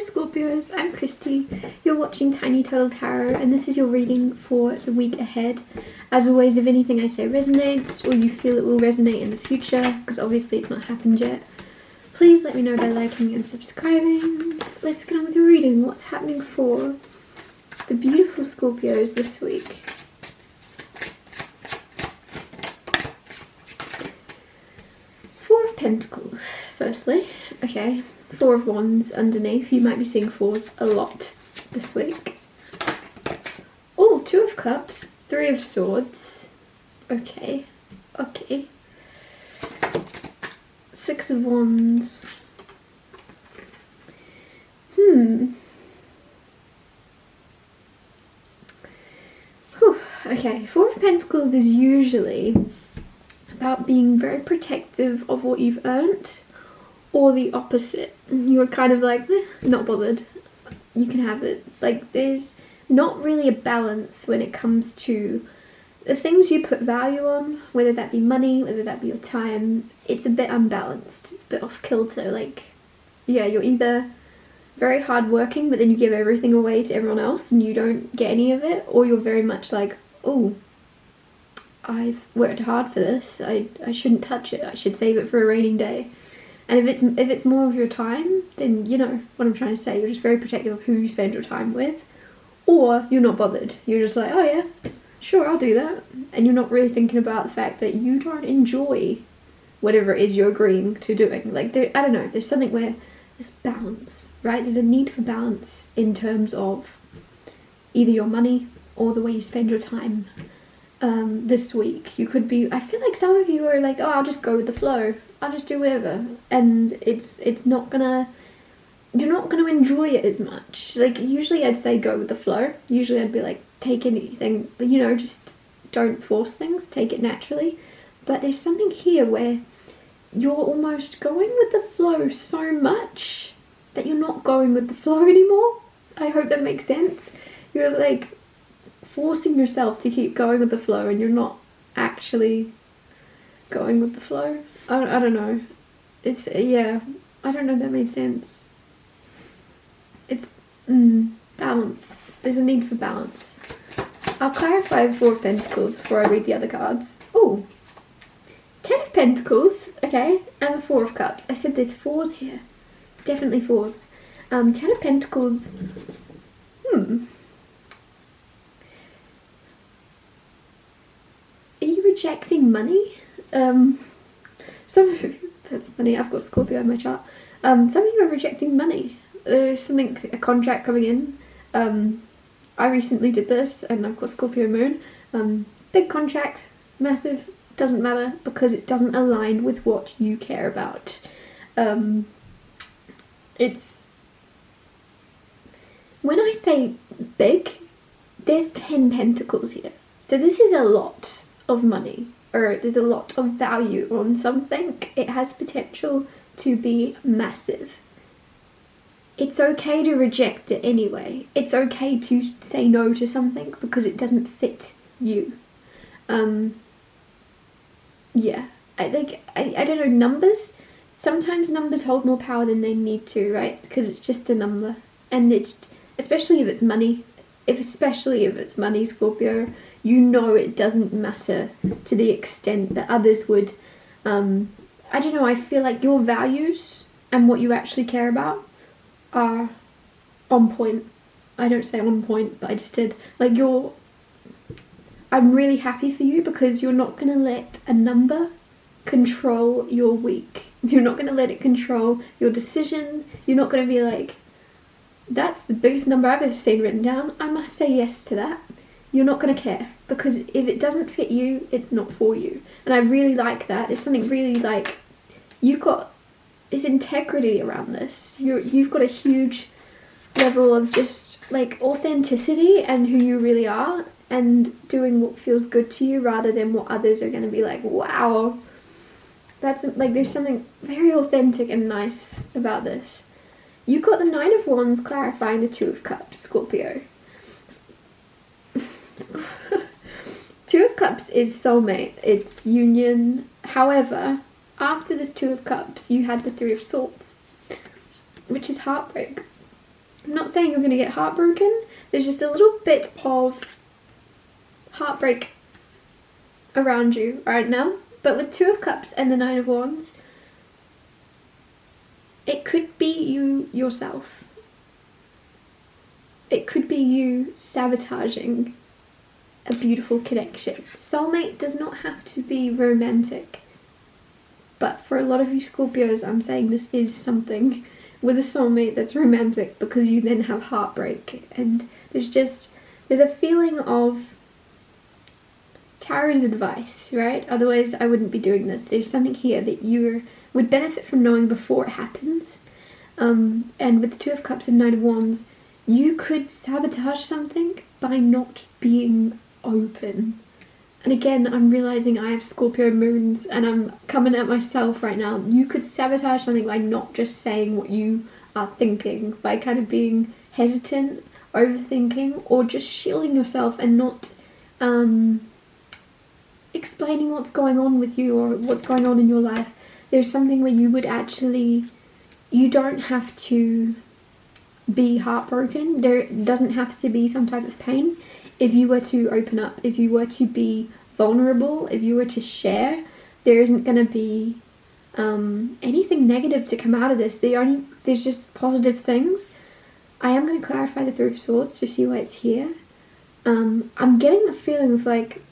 Scorpios, I'm Christy. You're watching Tiny Turtle Tarot and this is your reading for the week ahead. As always, if anything I say resonates or you feel it will resonate in the future, because obviously it's not happened yet, please let me know by liking and subscribing. Let's get on with your reading. What's happening for the beautiful Scorpios this week? Four of Pentacles, firstly. Okay. Four of Wands underneath. You might be seeing fours a lot this week. Oh, Two of Cups, Three of Swords. Okay. Six of Wands. Okay, Four of Pentacles is usually about being very protective of what you've earned, or the opposite. You're kind of like, not bothered, you can have it. Like, there's not really a balance when it comes to the things you put value on, whether that be money, whether that be your time. It's a bit unbalanced, it's a bit off kilter. Like, yeah, you're either very hardworking but then you give everything away to everyone else and you don't get any of it, or you're very much like, oh, I've worked hard for this, I shouldn't touch it, I should save it for a raining day. And if it's more of your time, then you know what I'm trying to say. You're just very protective of who you spend your time with. Or you're not bothered. You're just like, oh yeah, sure, I'll do that. And you're not really thinking about the fact that you don't enjoy whatever it is you're agreeing to doing. Like, I don't know, there's something where there's balance, right? There's a need for balance in terms of either your money or the way you spend your time. This week you could be, I feel like some of you are like, oh, I'll just go with the flow, I'll just do whatever, and it's not gonna, you're not gonna enjoy it as much. Like, usually I'd say go with the flow. Usually I'd be like, take anything, you know, just don't force things, take it naturally. But there's something here where you're almost going with the flow so much that you're not going with the flow anymore. I hope that makes sense. You're like forcing yourself to keep going with the flow and you're not actually going with the flow. I don't know. It's, yeah, I don't know if that makes sense. It's balance. There's a need for balance. I'll clarify Four of Pentacles before I read the other cards. Oh, Ten of Pentacles, okay, and the Four of Cups. I said there's fours here. Definitely fours. Ten of Pentacles, Are you rejecting money? Some of you, that's funny, I've got Scorpio in my chart. Some of you are rejecting money. There's something, a contract coming in. I recently did this and I've got Scorpio moon. Big contract, massive, doesn't matter because it doesn't align with what you care about. It's, when I say big, there's 10 pentacles here. So this is a lot of money, or there's a lot of value on something. It has potential to be massive. It's okay to reject it anyway. It's okay to say no to something because it doesn't fit you. Yeah, I don't know, numbers, sometimes numbers hold more power than they need to, right? Because it's just a number, and it's, especially if it's money, especially if it's money, Scorpio, you know it doesn't matter to the extent that others would. I don't know, I feel like your values and what you actually care about are on point. I don't say on point, but I just did. Like, I'm really happy for you because you're not going to let a number control your week. You're not going to let it control your decision. You're not going to be like, that's the biggest number I've ever seen written down, I must say yes to that. You're not going to care, because if it doesn't fit you, it's not for you. And I really like that. It's something really, like, you've got this integrity around this. You've got a huge level of just, like, authenticity and who you really are, and doing what feels good to you rather than what others are going to be like, wow. That's, like, there's something very authentic and nice about this. You've got the Nine of Wands clarifying the Two of Cups, Scorpio. Two of Cups is soulmate, it's union. However, after this Two of Cups, you had the Three of Swords, which is heartbreak. I'm not saying you're going to get heartbroken. There's just a little bit of heartbreak around you right now. But with Two of Cups and the Nine of Wands, it could be you yourself. It could be you sabotaging a beautiful connection. Soulmate does not have to be romantic. But for a lot of you Scorpios, I'm saying this is something with a soulmate that's romantic, because you then have heartbreak. And there's a feeling of Tarot's advice, right? Otherwise I wouldn't be doing this. There's something here that you would benefit from knowing before it happens. And with the Two of Cups and Nine of Wands, you could sabotage something by not being open. And again, I'm realizing I have Scorpio moons and I'm coming at myself right now. You could sabotage something by not just saying what you are thinking, by kind of being hesitant, overthinking, or just shielding yourself and not explaining what's going on with you or what's going on in your life. There's something where you would actually, you don't have to be heartbroken. There doesn't have to be some type of pain. If you were to open up, if you were to be vulnerable, if you were to share, there isn't going to be anything negative to come out of this. There's just positive things. I am going to clarify the Three of Swords to see why it's here. I'm getting the feeling of like,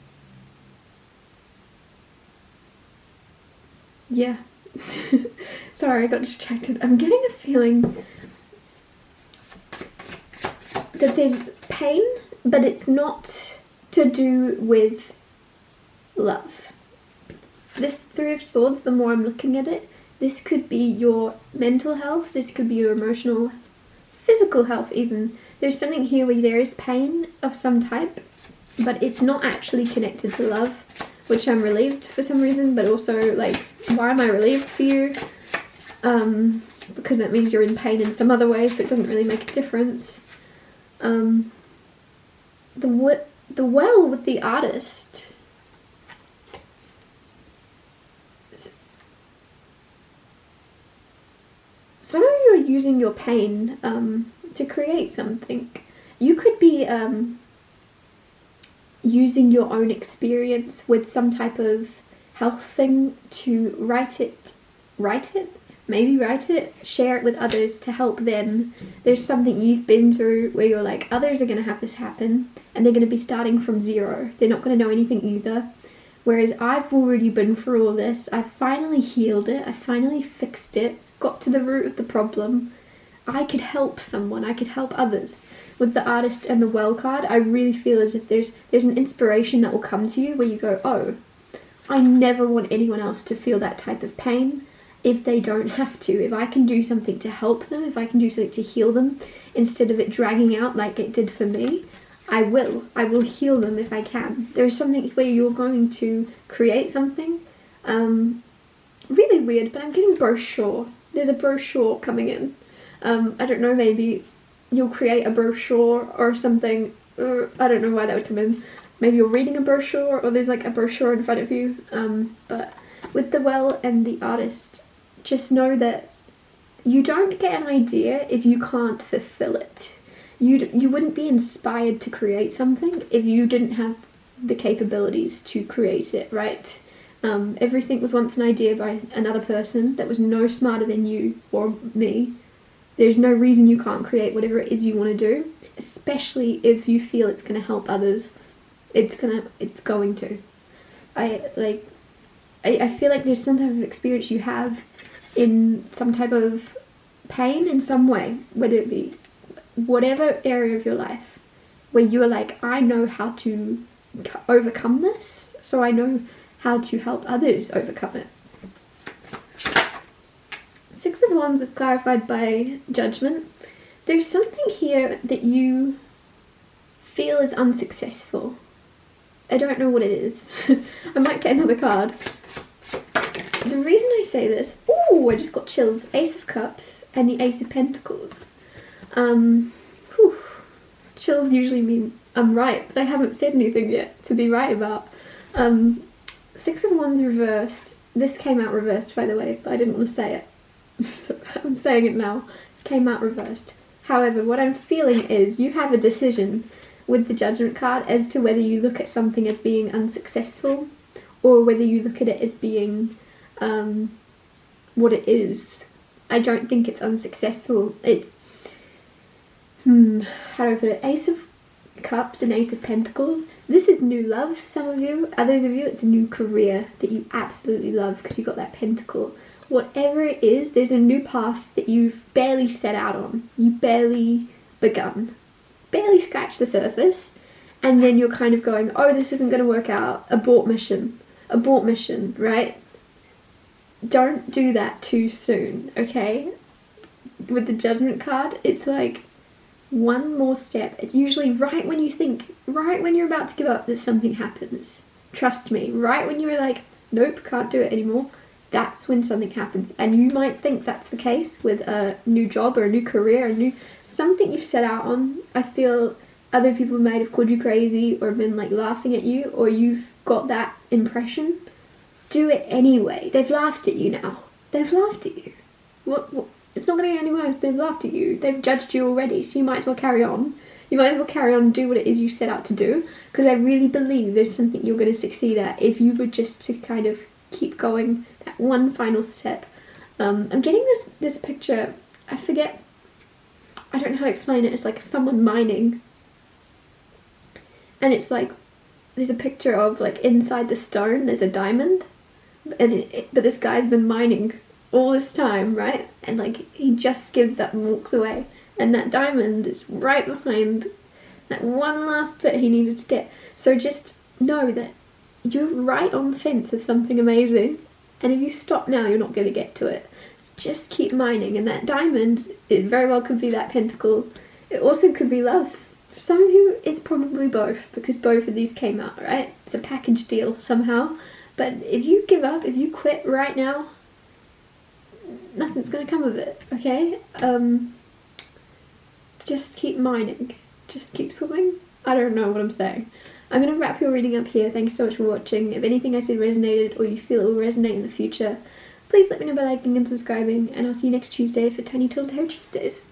yeah, sorry, I got distracted. I'm getting a feeling that there's pain, but it's not to do with love. This Three of Swords, the more I'm looking at it, this could be your mental health, this could be your emotional, physical health even. There's something here where there is pain of some type, but it's not actually connected to love, which I'm relieved for some reason, but also like, why am I relieved for you? Because that means you're in pain in some other way, so it doesn't really make a difference. The well with the Artist. Some of you are using your pain to create something. You could be using your own experience with some type of health thing to write it, share it with others to help them. There's something you've been through where you're like, others are going to have this happen and they're going to be starting from zero. They're not going to know anything either. Whereas I've already been through all this. I finally healed it. I finally fixed it. Got to the root of the problem. I could help someone. I could help others. With the Artist and the Well card, I really feel as if there's an inspiration that will come to you where you go, oh, I never want anyone else to feel that type of pain if they don't have to. If I can do something to help them, if I can do something to heal them, instead of it dragging out like it did for me, I will heal them if I can. There's something where you're going to create something, really weird, but I'm getting brochure. There's a brochure coming in. I don't know, maybe you'll create a brochure or something. I don't know why that would come in. Maybe you're reading a brochure or there's like a brochure in front of you. But with the Well and the Artist, just know that you don't get an idea if you can't fulfill it. You wouldn't be inspired to create something if you didn't have the capabilities to create it, right? Everything was once an idea by another person that was no smarter than you or me. There's no reason you can't create whatever it is you want to do, especially if you feel it's going to help others. It's going to. I feel like there's some type of experience you have in some type of pain in some way, whether it be whatever area of your life, where you're like, I know how to overcome this, so I know how to help others overcome it. Six of Wands is clarified by Judgment. There's something here that you feel is unsuccessful. I don't know what it is. I might get another card. The reason I say this, ooh, I just got chills. Ace of Cups and the Ace of Pentacles. Chills usually mean I'm right, but I haven't said anything yet to be right about. Six of Wands reversed. This came out reversed, by the way, but I didn't want to say it. So I'm saying it now. Came out reversed. However, what I'm feeling is you have a decision with the Judgment card as to whether you look at something as being unsuccessful or whether you look at it as being what it is. I don't think it's unsuccessful. It's, how do I put it? Ace of Cups and Ace of Pentacles. This is new love for some of you. Others of you, it's a new career that you absolutely love because you got that pentacle. Whatever it is, there's a new path that you've barely set out on. You barely begun. Barely scratched the surface. And then you're kind of going, oh, this isn't going to work out. Abort mission. Abort mission, right? Don't do that too soon, okay? With the Judgment card, it's like one more step. It's usually right when you think, right when you're about to give up, that something happens. Trust me, right when you're like, nope, can't do it anymore, that's when something happens. And you might think that's the case with a new job or a new career, something you've set out on. I feel other people might have called you crazy or been like laughing at you, or you've got that impression. Do it anyway. They've laughed at you now. They've laughed at you. What? It's not going to get any worse. They've laughed at you. They've judged you already, so you might as well carry on. You might as well carry on and do what it is you set out to do, because I really believe there's something you're going to succeed at if you were just to kind of keep going that one final step. I'm getting this picture. I forget. I don't know how to explain it. It's like someone mining, and it's like there's a picture of like inside the stone there's a diamond, and but this guy's been mining all this time, right? And like he just gives up and walks away, and that diamond is right behind that one last bit he needed to get. So just know that you're right on the fence of something amazing, and if you stop now, you're not going to get to it. So just keep mining, and that diamond, it very well could be that pentacle. It also could be love. For some of you, it's probably both, because both of these came out, right? It's a package deal somehow. But if you give up, if you quit right now, nothing's going to come of it, okay? Just keep mining. Just keep swimming. I don't know what I'm saying. I'm going to wrap your reading up here. Thanks so much for watching. If anything I said resonated, or you feel it will resonate in the future, please let me know by liking and subscribing, and I'll see you next Tuesday for Tiny Little Tarot Tuesdays.